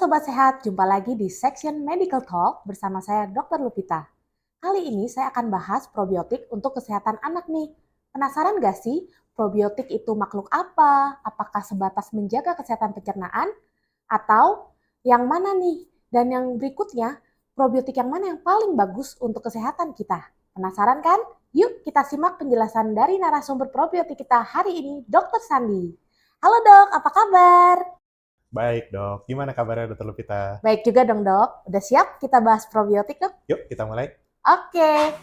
Sobat Sehat, jumpa lagi di Section Medical Talk bersama saya Dr. Lupita. Kali ini saya akan bahas probiotik untuk kesehatan anak nih. Penasaran gak sih probiotik itu makhluk apa? Apakah sebatas menjaga kesehatan pencernaan? Atau yang mana nih? Dan yang berikutnya, probiotik yang mana yang paling bagus untuk kesehatan kita? Penasaran kan? Yuk kita simak penjelasan dari narasumber probiotik kita hari ini, Dr. Sandi. Halo dok, apa kabar? Baik dok, gimana kabarnya dokter Lupita? Baik juga dong dok, udah siap kita bahas probiotik dok? Yuk kita mulai. Oke.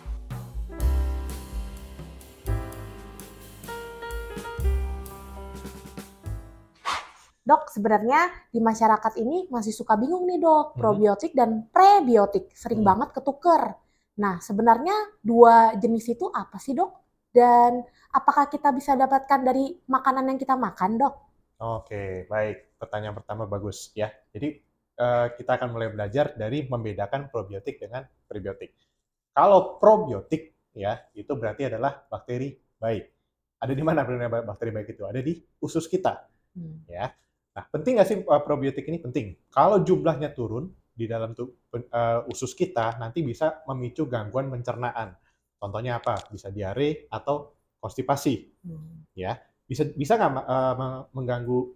Dok, sebenarnya di masyarakat ini masih suka bingung nih dok, probiotik dan prebiotik, sering banget ketuker. Nah, sebenarnya dua jenis itu apa sih dok? Dan apakah kita bisa dapatkan dari makanan yang kita makan dok? Oke, baik. Pertanyaan pertama bagus ya. Jadi kita akan mulai belajar dari membedakan probiotik dengan prebiotik. Kalau probiotik ya, itu berarti adalah bakteri baik. Ada di mana bakteri baik itu? Ada di usus kita ya. Nah, penting nggak sih probiotik ini? Penting. Kalau jumlahnya turun di dalam usus kita, nanti bisa memicu gangguan pencernaan. Contohnya apa? Bisa diare atau konstipasi. Ya, bisa nggak mengganggu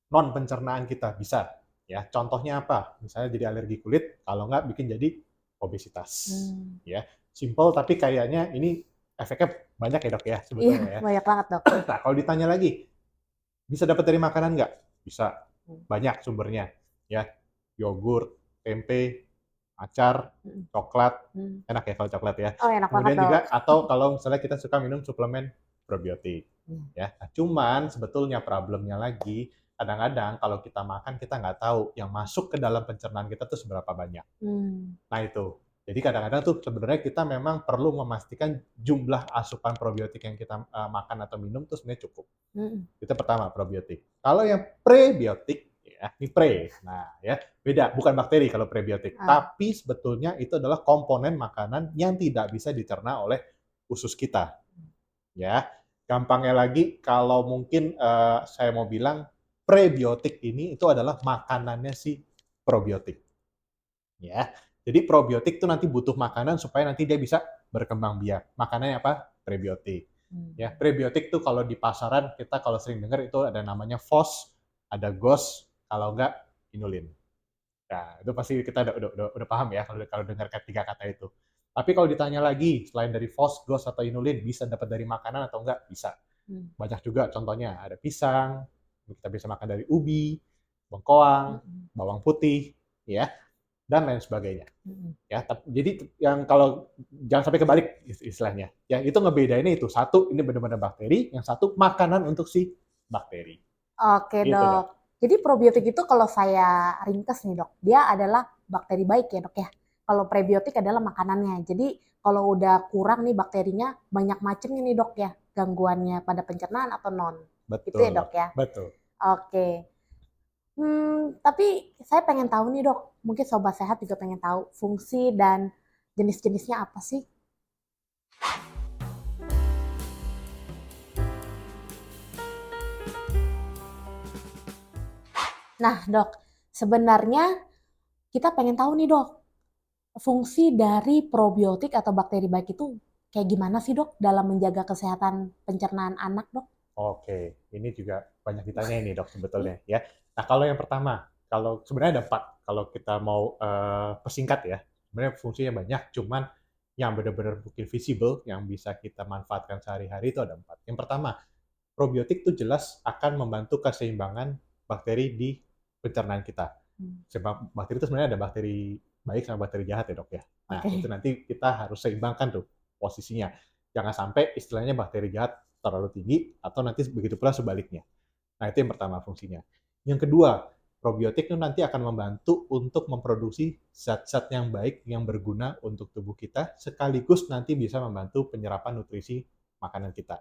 non pencernaan kita? Bisa. Ya, contohnya apa? Misalnya jadi alergi kulit, kalau nggak bikin jadi obesitas. Ya, simple tapi kayaknya ini efeknya banyak ya dok ya Iya, sebetulnya ya. banyak banget dok. Nah, kalau ditanya lagi, bisa dapat dari makanan nggak? Bisa. Banyak sumbernya. Ya, yogurt, tempe, acar, coklat. Enak ya kalau coklat ya. Oh enak banget Kemudian dok. juga, atau kalau misalnya kita suka minum suplemen probiotik. Ya, nah, cuman sebetulnya problemnya lagi, kadang-kadang kalau kita makan kita nggak tahu yang masuk ke dalam pencernaan kita tuh seberapa banyak. Nah itu. Jadi kadang-kadang tuh sebenarnya kita memang perlu memastikan jumlah asupan probiotik yang kita makan atau minum tuh sebenarnya cukup. Itu pertama, probiotik. Kalau yang prebiotik, ya, ini pre. Nah, ya, beda, bukan bakteri kalau prebiotik. Tapi sebetulnya itu adalah komponen makanan yang tidak bisa dicerna oleh usus kita. Ya, gampangnya lagi, kalau mungkin saya mau bilang prebiotik ini itu adalah makanannya si probiotik. Ya, jadi probiotik itu nanti butuh makanan supaya nanti dia bisa berkembang biak. Makanannya apa? Prebiotik. Ya, prebiotik tuh kalau di pasaran kita kalau sering dengar itu ada namanya FOS, ada GOS, kalau enggak inulin. Nah, itu pasti kita udah paham ya kalau dengar ketiga kata itu. Tapi kalau ditanya lagi, selain dari FOS, GOS, atau inulin, bisa dapat dari makanan atau enggak? Bisa. Banyak juga contohnya, ada pisang, kita bisa makan dari ubi, bengkoang, bawang putih, ya, dan lain sebagainya. Ya, jadi yang kalau jangan sampai kebalik istilahnya. Ya, itu ngebedainnya itu satu ini benar-benar bakteri, yang satu makanan untuk si bakteri. Oke Gitu dok. dok. Jadi probiotik itu kalau saya ringkas nih dok, dia adalah bakteri baik ya dok ya. Kalau prebiotik adalah makanannya. Jadi kalau udah kurang nih bakterinya, banyak macamnya nih dok ya, gangguannya pada pencernaan atau non. Itu ya Betul, dok ya. betul. Oke. Tapi saya pengen tahu nih dok, mungkin sobat sehat juga pengen tahu fungsi dan jenis-jenisnya apa sih? Nah dok, sebenarnya kita pengen tahu nih dok, fungsi dari probiotik atau bakteri baik itu kayak gimana sih dok dalam menjaga kesehatan pencernaan anak dok? Oke, ini juga banyak ditanya ini dok sebetulnya ya. Nah kalau yang pertama, kalau sebenarnya ada 4, kalau kita mau persingkat ya, sebenarnya fungsinya banyak, cuman yang benar-benar mungkin visible, yang bisa kita manfaatkan sehari-hari itu ada 4. Yang pertama, probiotik itu jelas akan membantu keseimbangan bakteri di pencernaan kita. Sebab bakteri itu sebenarnya ada bakteri baik sama bakteri jahat ya dok ya. Nah Oke. itu nanti kita harus seimbangkan tuh posisinya. Jangan sampai istilahnya bakteri jahat terlalu tinggi atau nanti begitu pula sebaliknya. Nah itu yang pertama fungsinya. Yang kedua, probiotik itu nanti akan membantu untuk memproduksi zat-zat yang baik yang berguna untuk tubuh kita sekaligus nanti bisa membantu penyerapan nutrisi makanan kita.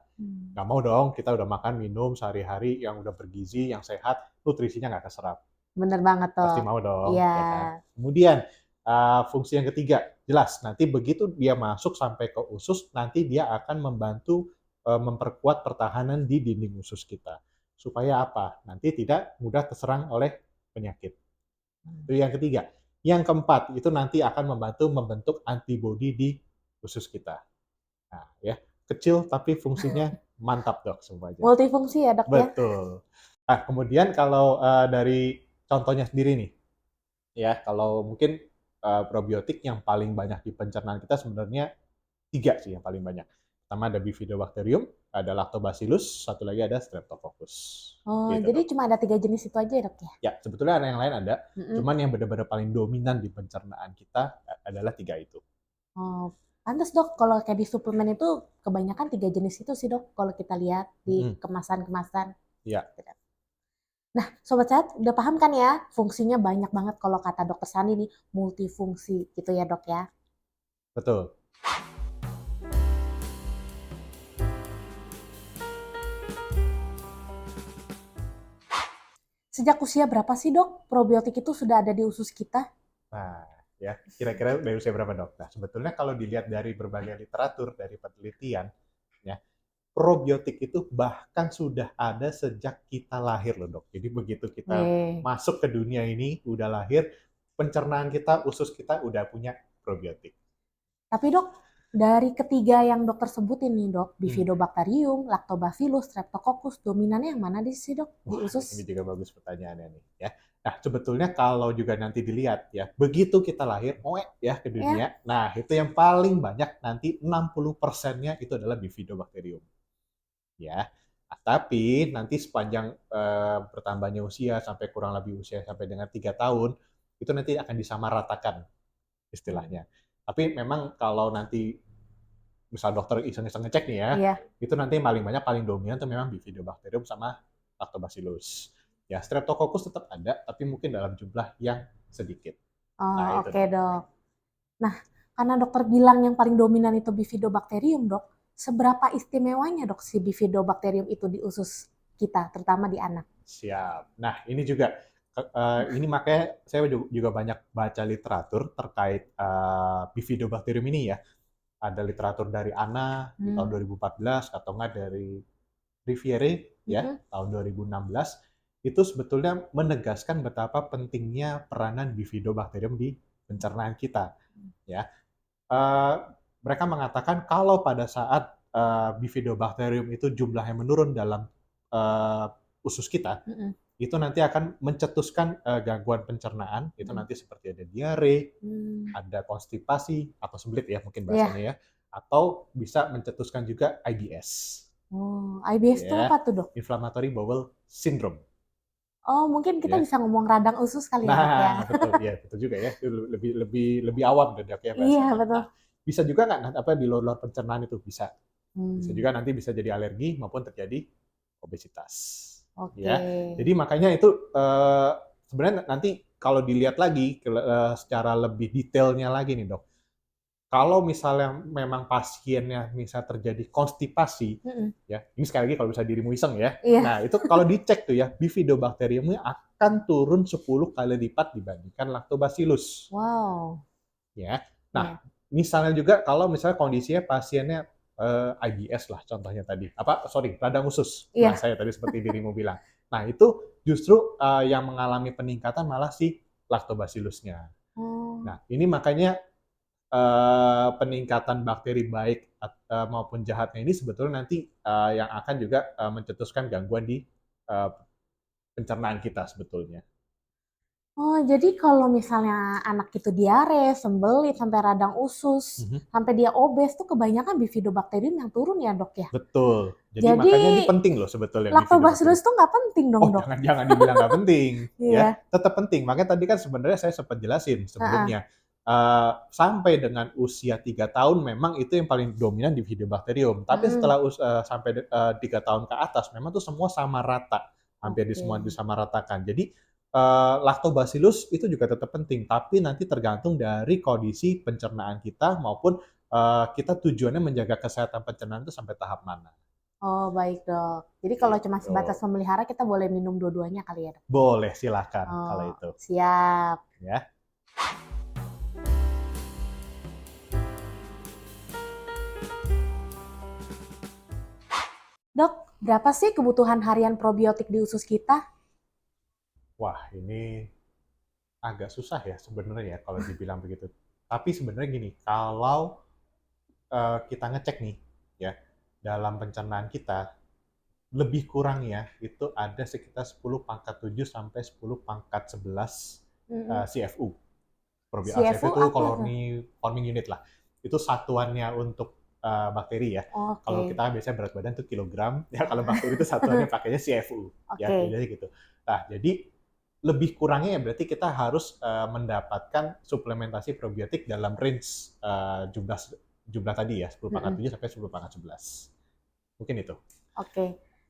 Nggak mau dong kita udah makan minum sehari-hari yang udah bergizi, yang sehat, nutrisinya nggak keserap. Bener banget Pasti dok. mau dong, Iya. ya kan? Kemudian fungsi yang ketiga, jelas nanti begitu dia masuk sampai ke usus, nanti dia akan membantu memperkuat pertahanan di dinding usus kita. Supaya apa? Nanti tidak mudah terserang oleh penyakit. Itu yang ketiga. Yang keempat, itu nanti akan membantu membentuk antibodi di usus kita. Nah, ya, kecil tapi fungsinya mantap dok semuanya. Multifungsi ya dok ya? Betul. Nah, kemudian kalau dari contohnya sendiri nih, ya, kalau mungkin probiotik yang paling banyak di pencernaan kita sebenarnya 3 sih yang paling banyak. Pertama ada Bifidobacterium, ada Lactobacillus, satu lagi ada Streptococcus. Oh, Gitu jadi dok. cuma ada 3 jenis itu aja ya dok ya? Ya, sebetulnya ada yang lain ada, Mm-mm. cuman yang benar-benar paling dominan di pencernaan kita adalah 3 itu. Oh, pantes dok kalau kayak di suplemen itu kebanyakan 3 jenis itu sih dok kalau kita lihat di Mm-mm. kemasan-kemasan. Ya, Nah, Sobat Sehat udah paham kan ya fungsinya banyak banget kalau kata dokter Sani nih multifungsi gitu ya dok ya. betul. Sejak usia berapa sih dok probiotik itu sudah ada di usus kita? Nah, ya, kira-kira dari usia berapa dok? Nah, sebetulnya kalau dilihat dari berbagai literatur, dari penelitian, ya, probiotik itu bahkan sudah ada sejak kita lahir loh dok. Jadi begitu kita Weh. masuk ke dunia ini, udah lahir, pencernaan kita, usus kita udah punya probiotik. Tapi dok, dari ketiga yang dokter sebutin nih dok, Hmm. Bifidobacterium, Lactobacillus, Streptococcus, dominannya yang mana sih dok di Wah, usus? ini juga bagus pertanyaannya nih, ya. Nah, sebetulnya kalau juga nanti dilihat ya, begitu kita lahir, ya ke Ya, dunia, nah itu yang paling banyak nanti 60%-nya itu adalah Bifidobacterium. Ya. Nah, tapi nanti sepanjang bertambahnya usia sampai kurang lebih usia sampai dengan 3 tahun, itu nanti akan disamaratakan istilahnya. Tapi memang kalau nanti misal dokter iseng-iseng ngecek nih ya, iya. itu nanti paling banyak paling dominan tuh memang Bifidobacterium sama Lactobacillus. Ya, Streptococcus tetap ada, tapi mungkin dalam jumlah yang sedikit. Oh, Nah, itu oke dok. dok. Nah, karena dokter bilang yang paling dominan itu Bifidobacterium dok, seberapa istimewanya dok si Bifidobacterium itu di usus kita, terutama di anak? Siap. Nah, ini juga ini makanya saya juga banyak baca literatur terkait Bifidobacterium ini ya. Ada literatur dari Anna di tahun Hmm. 2014 atau enggak dari Riviere ya Mm-mm. tahun 2016 itu sebetulnya menegaskan betapa pentingnya peranan Bifidobacterium di pencernaan kita ya. Eh, Mereka mengatakan kalau pada saat Bifidobacterium itu jumlahnya menurun dalam eh, usus kita, Mm-mm. itu nanti akan mencetuskan gangguan pencernaan, itu Mm-mm. nanti seperti ada diare, Hmm. ada konstipasi atau sembelit ya mungkin Ya. bahasanya ya, atau bisa mencetuskan juga IBS, Oh, IBS itu apa ya, tuh dok? inflammatory bowel syndrome, Oh, mungkin kita ya. bisa ngomong radang usus kali ya dok ya. Nah, betul, ya betul juga ya, itu lebih lebih lebih awam dok ya Iya bahasanya. betul. Nah, bisa juga nggak apa di luar pencernaan itu bisa, bisa Hmm, juga nanti bisa jadi alergi maupun terjadi obesitas, oke. ya. Jadi makanya itu sebenarnya nanti kalau dilihat lagi secara lebih detailnya lagi nih dok. Kalau misalnya memang pasiennya misal terjadi konstipasi, Mm-mm. ya ini sekali lagi kalau bisa dirimu iseng ya. Iya. Nah itu kalau dicek tuh ya, bifidobakteriumnya akan turun 10 kali lipat dibandingkan lactobacillus. Wow. Ya. Nah Ya. misalnya juga kalau misalnya kondisinya pasiennya IBS lah contohnya tadi, apa sorry radang usus Iya. bahasa saya tadi seperti dirimu bilang. Nah itu justru yang mengalami peningkatan malah si lactobacillusnya. Oh. Nah ini makanya peningkatan bakteri baik maupun jahatnya ini sebetulnya nanti yang akan juga mencetuskan gangguan di uh, pencernaan kita sebetulnya. Oh, jadi kalau misalnya anak itu diare, sembelit, sampai radang usus, Mhm. sampai dia obes tuh kebanyakan bifidobakterium yang turun ya dok ya. Betul. Jadi Jadi makanya ini penting loh sebetulnya bifidobacterium. Lactobacillus tuh nggak penting dong Oh, dok. jangan-jangan dibilang nggak penting, ya. Iya. Tetap penting. Makanya tadi kan sebenarnya saya sempat jelasin Heeh. sebelumnya. Sampai dengan usia 3 tahun memang itu yang paling dominan di Bifidobacterium. Tapi Mm-mm. setelah sampai 3 tahun ke atas memang tuh semua sama rata. Hampir di Oke. semua disamaratakan. Jadi Lactobacillus itu juga tetap penting, tapi nanti tergantung dari kondisi pencernaan kita maupun kita tujuannya menjaga kesehatan pencernaan itu sampai tahap mana. Oh, baik dok. Jadi kalau cuma Gitu. sebatas memelihara kita boleh minum dua-duanya kali ya dok. Boleh, silakan kalau Oh, itu. siap. Ya. Dok, berapa sih kebutuhan harian probiotik di usus kita? Wah, ini Agak susah ya sebenarnya ya kalau dibilang begitu. Tapi sebenarnya gini, kalau kita ngecek nih ya, dalam pencernaan kita lebih kurangnya itu ada sekitar 10 pangkat 7 sampai 10 pangkat 11 Mm-mm. CFU. CFU CFU itu apa tuh? forming unit lah. Itu satuannya untuk bakteri ya. Oke. Kalau kita biasanya berat badan itu kilogram, ya kalau bakteri itu satuannya pakainya CFU, ya Oke. bedanya gitu. Nah, jadi lebih kurangnya ya berarti kita harus mendapatkan suplementasi probiotik dalam range jumlah jumlah tadi ya, 10 pangkat Mm-mm. 7 sampai 10 pangkat 11. Mungkin itu. Oke.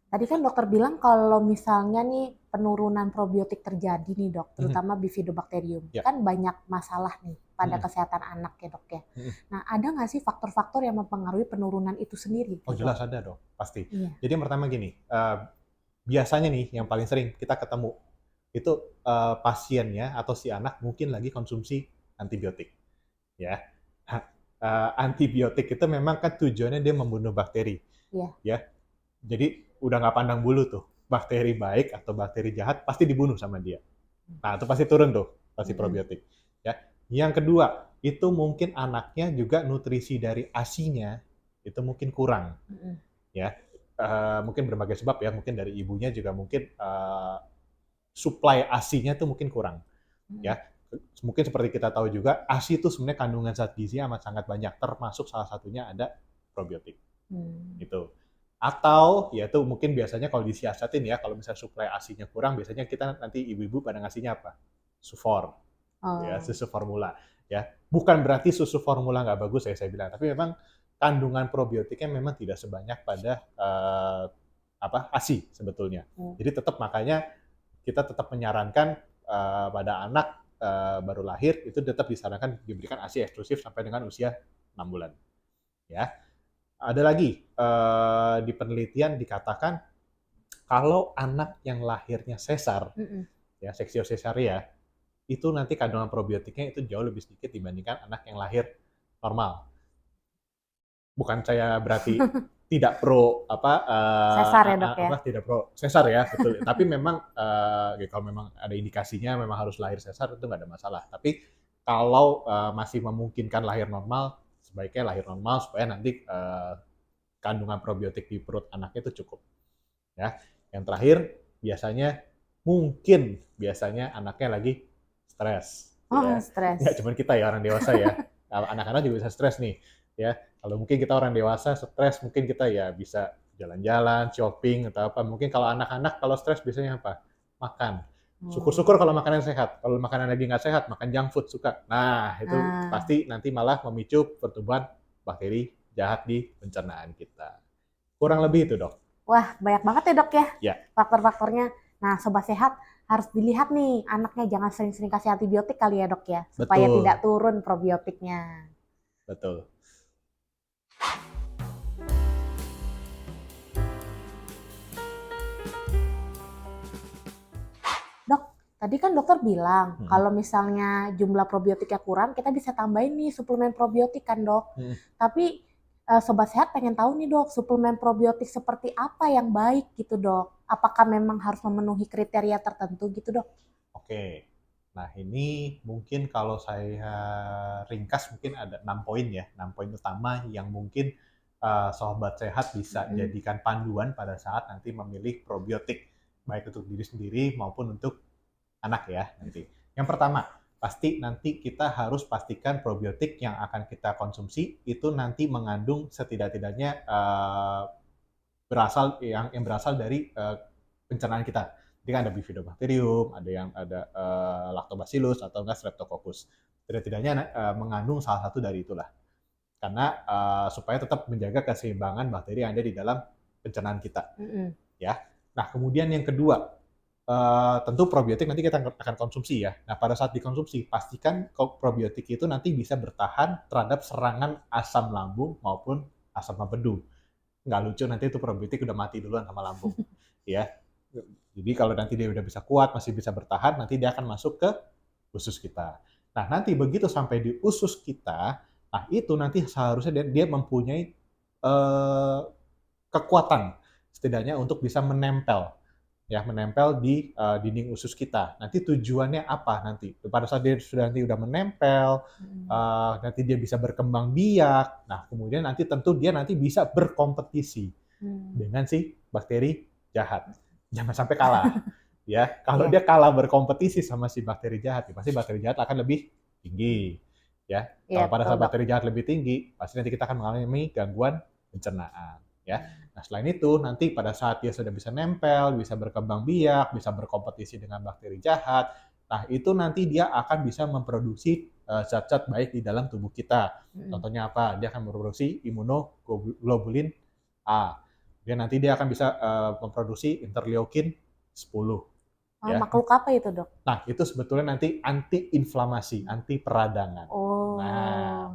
Tadi kan dokter bilang kalau misalnya nih penurunan probiotik terjadi nih dok, Mhm. terutama Bifidobacterium, Ya. kan banyak masalah nih pada Mhm. kesehatan anak ya dok ya. Mhm. Nah ada nggak sih faktor-faktor yang mempengaruhi penurunan itu sendiri Oh tuh dok? jelas ada dong, pasti. Iya. Jadi yang pertama gini, biasanya nih yang paling sering kita ketemu itu pasiennya atau si anak mungkin lagi konsumsi antibiotik, ya. Nah, antibiotik itu memang kan tujuannya dia membunuh bakteri, Iya. ya. Jadi udah nggak pandang bulu tuh, bakteri baik atau bakteri jahat pasti dibunuh sama dia. Nah, itu pasti turun tuh, pasti Mm-mm. probiotik. Ya. Yang kedua, itu mungkin anaknya juga nutrisi dari ASI-nya itu mungkin kurang, Mm-mm. ya. Mungkin berbagai sebab ya, mungkin dari ibunya juga mungkin supply ASI-nya tuh mungkin kurang, Mm-mm. ya. Mungkin seperti kita tahu juga, ASI itu sebenarnya kandungan zat gizinya amat sangat banyak, termasuk salah satunya ada probiotik, Hmm. gitu. Atau ya itu mungkin biasanya kalau disiasatin ya, kalau misalnya suplai ASI-nya kurang, biasanya kita nanti ibu-ibu pada ngasihnya apa? Sufor, ya Oh. susu formula. Ya bukan berarti susu formula nggak bagus ya saya bilang, tapi memang kandungan probiotiknya memang tidak sebanyak pada apa ASI sebetulnya. Hmm. Jadi tetap makanya kita tetap menyarankan pada anak baru lahir itu tetap disarankan diberikan ASI eksklusif sampai dengan usia 6 bulan. Ya, ada lagi di penelitian dikatakan kalau anak yang lahirnya sesar, Mm-mm. ya seksio sesaria, itu nanti kandungan probiotiknya itu jauh lebih sedikit dibandingkan anak yang lahir normal. Bukan saya berarti tidak pro apa Sesar ya dok ya? apa tidak pro sesar ya betul. Tapi memang ya kalau memang ada indikasinya memang harus lahir sesar itu nggak ada masalah. Tapi kalau masih memungkinkan lahir normal, sebaiknya lahir normal supaya nanti kandungan probiotik di perut anaknya itu cukup. Ya, yang terakhir biasanya mungkin biasanya anaknya lagi stres, Oh ya. Nggak stres. cuma kita ya orang dewasa ya. Kalau anak-anak juga bisa stres nih, ya. Kalau mungkin kita orang dewasa stres, mungkin kita ya bisa jalan-jalan, shopping atau apa. Mungkin kalau anak-anak kalau stres biasanya apa? Makan. Oh. Syukur-syukur kalau makanan sehat. Kalau makanan lagi nggak sehat, makan junk food suka. Nah, itu Nah, pasti nanti malah memicu pertumbuhan bakteri jahat di pencernaan kita. Kurang lebih itu, Dok. wah banyak banget ya dok ya Ya, faktor-faktornya. Nah, sobat sehat harus dilihat nih anaknya jangan sering-sering kasih antibiotik kali ya dok ya, supaya tidak betul. turun probiotiknya. Betul. Dok, tadi kan dokter bilang Mhm. kalau misalnya jumlah probiotiknya kurang, kita bisa tambahin nih suplemen probiotik kan dok. Mhm. Tapi sobat sehat pengen tahu nih dok, suplemen probiotik seperti apa yang baik gitu dok? Apakah memang harus memenuhi kriteria tertentu gitu dok? Oke. Nah, ini mungkin kalau saya ringkas mungkin ada 6 poin ya, 6 poin utama yang mungkin sobat sehat bisa Mm-mm. jadikan panduan pada saat nanti memilih probiotik, baik untuk diri sendiri maupun untuk anak ya nanti. Yang pertama, pasti nanti kita harus pastikan probiotik yang akan kita konsumsi itu nanti mengandung setidak-tidaknya berasal dari pencernaan kita. Jadi kan ada Bifidobacterium, ada yang ada Lactobacillus atau enggak Streptococcus. Tidak-tidaknya mengandung salah satu dari itulah. Karena supaya tetap menjaga keseimbangan bakteri yang ada di dalam pencernaan kita, Mm-mm. ya. Nah, kemudian yang kedua, tentu probiotik nanti kita akan konsumsi ya. Nah, pada saat dikonsumsi, pastikan probiotik itu nanti bisa bertahan terhadap serangan asam lambung maupun asam empedu. Nggak lucu nanti itu probiotik udah mati duluan sama lambung, ya. Jadi kalau nanti dia udah bisa kuat, masih bisa bertahan, nanti dia akan masuk ke usus kita. Nah, nanti begitu sampai di usus kita, nah itu nanti seharusnya dia mempunyai kekuatan setidaknya untuk bisa menempel. ya, menempel di dinding usus kita. Nanti tujuannya apa nanti? Pada saat dia sudah nanti udah menempel, nanti dia bisa berkembang biak. Nah, kemudian nanti tentu dia nanti bisa berkompetisi dengan si bakteri jahat. Jangan sampai kalah. Ya, kalau Iya, dia kalah berkompetisi sama si bakteri jahat, ya pasti bakteri jahat akan lebih tinggi. Ya, iya kalau pada betul saat dok. bakteri jahat lebih tinggi, pasti nanti kita akan mengalami gangguan pencernaan. Ya, nah selain itu nanti pada saat dia sudah bisa nempel, bisa berkembang biak, bisa berkompetisi dengan bakteri jahat, nah itu nanti dia akan bisa memproduksi zat-zat baik di dalam tubuh kita. Mm-mm. Contohnya apa? Dia akan memproduksi imunoglobulin A. Dia akan bisa memproduksi interleukin 10 Oh, ya. makhluk apa itu dok? Nah, itu sebetulnya nanti anti-inflamasi, anti peradangan. Nah, Oh,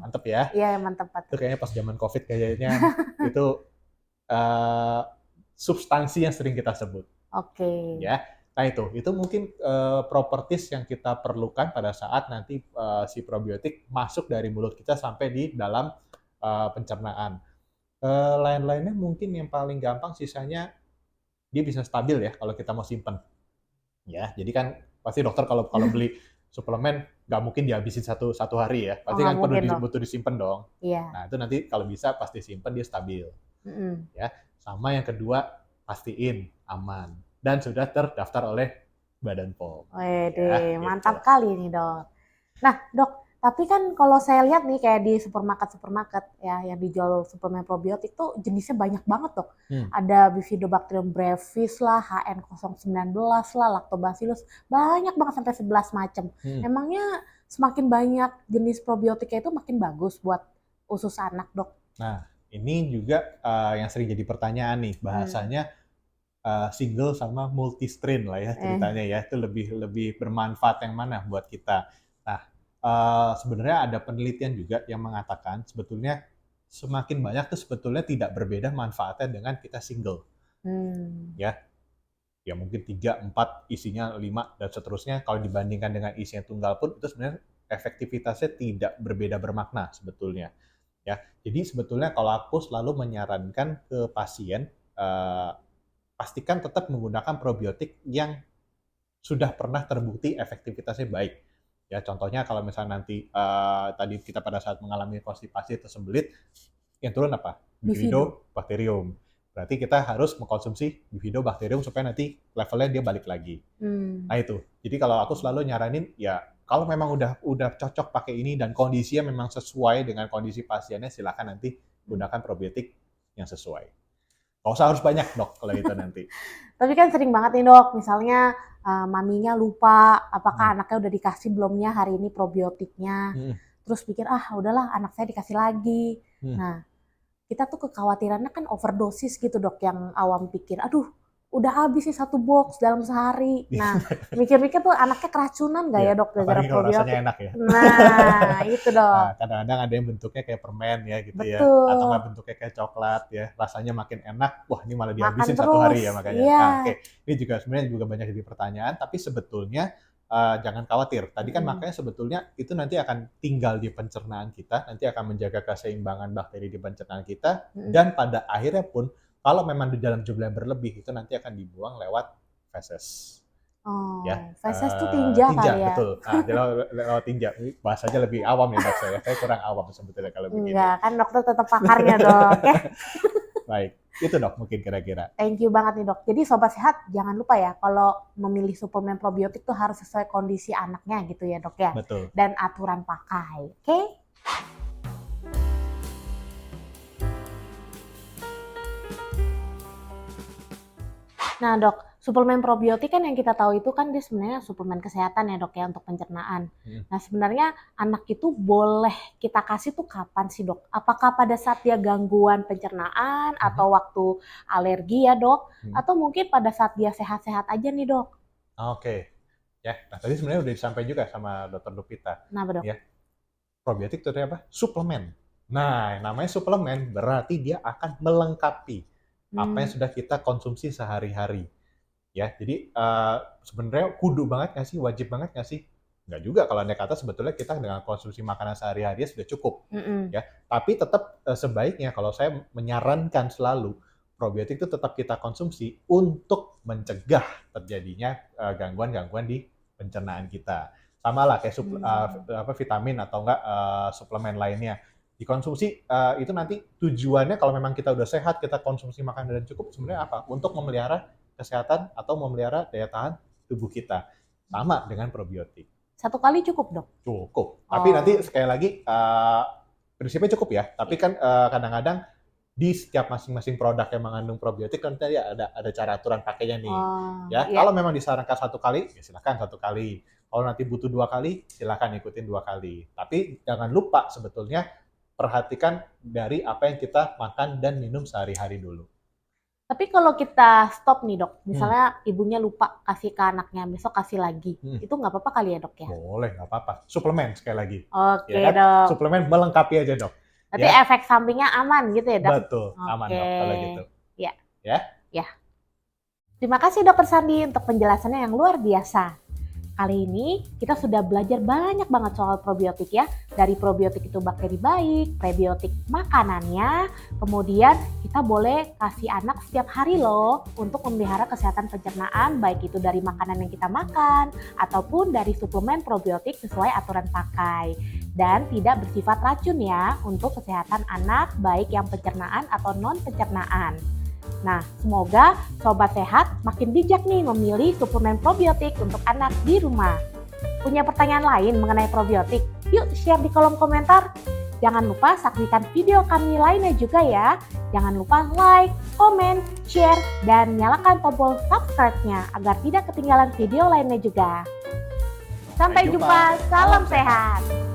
mantep ya. iya mantap Itu mantap. kayaknya pas zaman COVID kayaknya itu uh, substansi yang sering kita sebut. Oke. Ya, nah itu mungkin properties yang kita perlukan pada saat nanti si probiotik masuk dari mulut kita sampai di dalam pencernaan. Lain-lainnya mungkin yang paling gampang sisanya dia bisa stabil ya kalau kita mau simpen. Ya, jadi kan pasti dokter kalau kalau beli suplemen nggak mungkin dihabisin satu hari ya, Oh pasti nggak kan mungkin dok. butuh disimpan dong. Iya. Nah itu nanti kalau bisa pasti simpen dia stabil Mm-mm. ya. Sama yang kedua pastiin aman dan sudah terdaftar oleh Badan POM ya Wede, gitu. mantap kali nih dok. Nah dok, tapi kan kalau saya lihat nih kayak di supermarket ya yang dijual suplemen probiotik tuh jenisnya banyak banget dok. Hmm, Ada Bifidobacterium brevis lah, HN019 lah, Lactobacillus, banyak banget sampai 11 macam. hmm. Emangnya semakin banyak jenis probiotiknya itu makin bagus buat usus anak dok? Nah ini juga yang sering jadi pertanyaan nih Hmm. bahasanya single sama multi strain lah ya Eh, ceritanya ya itu lebih lebih bermanfaat yang mana buat kita. Nah sebenarnya ada penelitian juga yang mengatakan sebetulnya semakin banyak tuh sebetulnya tidak berbeda manfaatnya dengan kita single hmm. ya. Ya mungkin 3, 4, isinya 5 dan seterusnya kalau dibandingkan dengan isinya tunggal pun itu sebenarnya efektivitasnya tidak berbeda bermakna sebetulnya ya. Jadi sebetulnya kalau aku selalu menyarankan ke pasien pastikan tetap menggunakan probiotik yang sudah pernah terbukti efektivitasnya baik. Ya, contohnya kalau misalnya nanti tadi kita pada saat mengalami konstipasi atau sembelit, yang turun apa? Bifido. Bifidobacterium. Berarti kita harus mengkonsumsi Bifidobacterium supaya nanti levelnya dia balik lagi. Hmm. Nah itu. Jadi kalau aku selalu nyaranin ya kalau memang udah cocok pakai ini dan kondisinya memang sesuai dengan kondisi pasiennya, silakan nanti gunakan probiotik yang sesuai. Nggak usah harus banyak dok kalau itu nanti. Tapi kan sering banget nih dok, misalnya maminya lupa Hmm. apakah anaknya udah dikasih belumnya hari ini probiotiknya. Hmm. Terus pikir, ah udahlah anak saya dikasih lagi. Hmm. Nah, kita tuh kekhawatirannya kan overdosis gitu dok, yang awam pikir, aduh udah habis sih satu box dalam sehari. Nah, mikir-mikir tuh anaknya keracunan gak Iya, ya dok gara-gara apalagi kalau rasanya probiotik? enak ya. Nah, itu dok. Nah, kadang-kadang ada yang bentuknya kayak permen ya gitu ya, atau nggak Betul. bentuknya kayak coklat ya, rasanya makin enak, wah ini malah Makan dihabisin satu terus. hari ya makanya. Iya. Nah, oke, ini juga sebenarnya juga banyak jadi pertanyaan, tapi sebetulnya jangan khawatir. Tadi kan Mm-mm. makanya sebetulnya itu nanti akan tinggal di pencernaan kita, nanti akan menjaga keseimbangan bakteri di pencernaan kita, Mm-mm. dan pada akhirnya pun kalau memang di dalam jumlah yang berlebih itu nanti akan dibuang lewat feses. Ya, Oh, feses tuh tinja tinja, kali ya? betul. Nah, dia lewat tinja. Ini bahasanya lebih awam ya dok saya kurang awam sebetulnya kalau begini. Enggak, kan dokter tetap pakarnya dok ya. Baik, itu dok mungkin kira-kira. Thank you banget nih dok. Jadi sobat sehat jangan lupa ya kalau memilih suplemen probiotik tuh harus sesuai kondisi anaknya gitu ya dok ya. Betul. Dan aturan pakai. Oke? Nah dok, suplemen probiotik kan yang kita tahu itu kan dia sebenarnya suplemen kesehatan ya dok ya untuk pencernaan. Hmm. Nah sebenarnya anak itu boleh kita kasih tuh kapan sih dok? Apakah pada saat dia gangguan pencernaan Mhm. atau waktu alergi ya dok? Hmm. Atau mungkin pada saat dia sehat-sehat aja nih dok? Oke. Ya, nah tadi sebenarnya udah disampaikan juga sama Dokter Lupita. Kenapa dok? Ya, probiotik itu apa? Suplemen. Nah, yang namanya suplemen berarti dia akan melengkapi apa yang Hmm, sudah kita konsumsi sehari-hari. Ya, jadi sebenarnya kudu banget nggak sih, wajib banget nggak sih? Nggak juga kalau andai kata sebetulnya kita dengan konsumsi makanan sehari-hari sudah cukup. mm-mm. Ya, tapi tetap sebaiknya kalau saya menyarankan selalu probiotik itu tetap kita konsumsi untuk mencegah terjadinya gangguan-gangguan di pencernaan kita. Sama lah kayak vitamin atau enggak suplemen lainnya. Dikonsumsi itu nanti tujuannya kalau memang kita udah sehat, kita konsumsi makanan dan cukup sebenarnya apa? Untuk memelihara kesehatan atau memelihara daya tahan tubuh kita. Sama dengan probiotik. 1 kali cukup, Dok? Cukup. Tapi nanti sekali lagi prinsipnya cukup ya. Tapi kan kadang-kadang di setiap masing-masing produk yang mengandung probiotik kan tadi ada cara aturan pakainya nih. Kalau memang disarankan 1 kali, ya silakan 1 kali. Kalau nanti butuh 2 kali, silakan ikutin 2 kali. Tapi jangan lupa sebetulnya perhatikan dari apa yang kita makan dan minum sehari-hari dulu. Tapi kalau kita stop nih, Dok, misalnya ibunya lupa kasih ke anaknya, besok kasih lagi, itu nggak apa-apa kali ya, Dok ya? Boleh, nggak apa-apa. Suplemen sekali lagi. Oke, Ya kan? Dok. Suplemen melengkapi aja, Dok. Berarti efek sampingnya aman gitu ya, Dok? Betul, aman, Dok, kalau gitu. Ya. Ya? Terima kasih, Dokter Sandi, untuk penjelasannya yang luar biasa. Kali ini kita sudah belajar banyak banget soal probiotik ya. Dari probiotik itu bakteri baik, prebiotik makanannya, kemudian kita boleh kasih anak setiap hari loh untuk memelihara kesehatan pencernaan, baik itu dari makanan yang kita makan ataupun dari suplemen probiotik sesuai aturan pakai. Dan tidak bersifat racun ya untuk kesehatan anak, baik yang pencernaan atau non-pencernaan. Nah, semoga sobat sehat makin bijak nih memilih suplemen probiotik untuk anak di rumah. Punya pertanyaan lain mengenai probiotik? Yuk share di kolom komentar. Jangan lupa saksikan video kami lainnya juga ya. Jangan lupa like, komen, share, dan nyalakan tombol subscribe-nya agar tidak ketinggalan video lainnya juga. Sampai jumpa, salam sehat!